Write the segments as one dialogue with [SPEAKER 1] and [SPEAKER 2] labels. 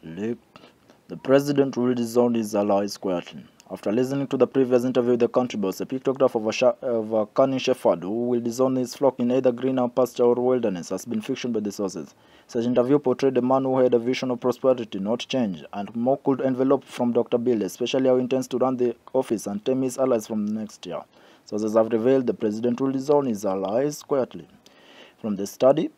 [SPEAKER 1] Leak. The president will disown his allies quietly. After listening to the previous interview with the country boss, a pictograph of a cunning shepherd who will disown his flock in either greener pasture or wilderness has been fictioned by the sources. Such interview portrayed a man who had a vision of prosperity, not change, and more could envelope from Dr. Bill, especially how he intends to run the office and tame his allies from next year. Sources have revealed the president will disown his allies quietly. From the study,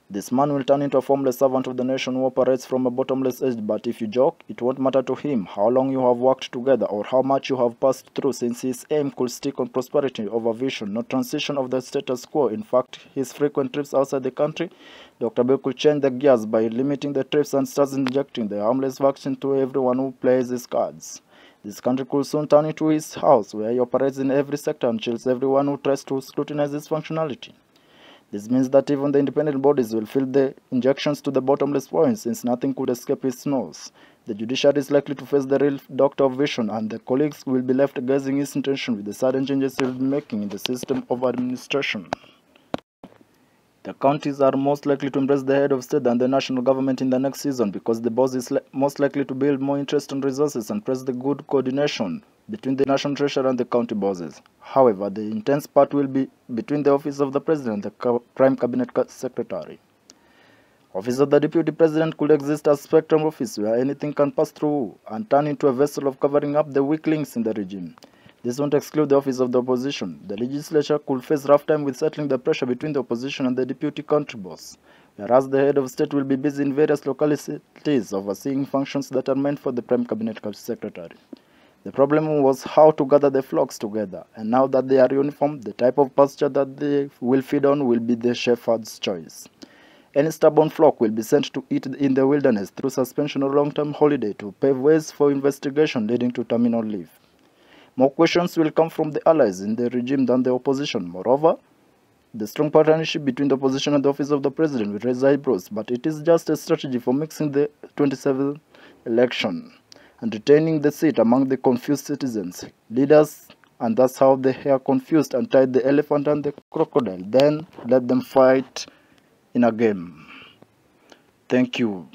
[SPEAKER 1] this man will turn into a formless servant of the nation who operates from a bottomless edge, but if you joke, it won't matter to him how long you have worked together or how much you have passed through, since his aim could stick on prosperity over vision, not transition of the status quo. In fact, his frequent trips outside the country, Dr. Bill could change the gears by limiting the trips and starts injecting the harmless vaccine to everyone who plays his cards. This country could soon turn into his house, where he operates in every sector and chills everyone who tries to scrutinize his functionality. This means that even the independent bodies will feel the injections to the bottomless point, since nothing could escape his nose. The judiciary is likely to face the real doctor of vision, and the colleagues will be left guessing his intention with the sudden changes he will be making in the system of administration. The counties are most likely to embrace the head of state than the national government in the next season, because the boss is most likely to build more interest and resources and press the good coordination between the national treasurer and the county bosses. However, the intense part will be between the office of the president and the prime cabinet secretary. Office of the deputy president could exist as a spectrum office where anything can pass through and turn into a vessel of covering up the weak links in the regime. This won't exclude the office of the opposition. The legislature could face rough time with settling the pressure between the opposition and the deputy country boss, whereas the head of state will be busy in various localities overseeing functions that are meant for the prime cabinet secretary. The problem was how to gather the flocks together, and now that they are uniform, the type of pasture that they will feed on will be the shepherd's choice. Any stubborn flock will be sent to eat in the wilderness through suspension or long-term holiday to pave ways for investigation leading to terminal leave. More questions will come from the allies in the regime than the opposition. Moreover, the strong partnership between the opposition and the office of the president will raise eyebrows, but it is just a strategy for mixing the 27th election and retaining the seat among the confused citizens, leaders, and that's how they are confused and tied the elephant and the crocodile. Then let them fight in a game. Thank you.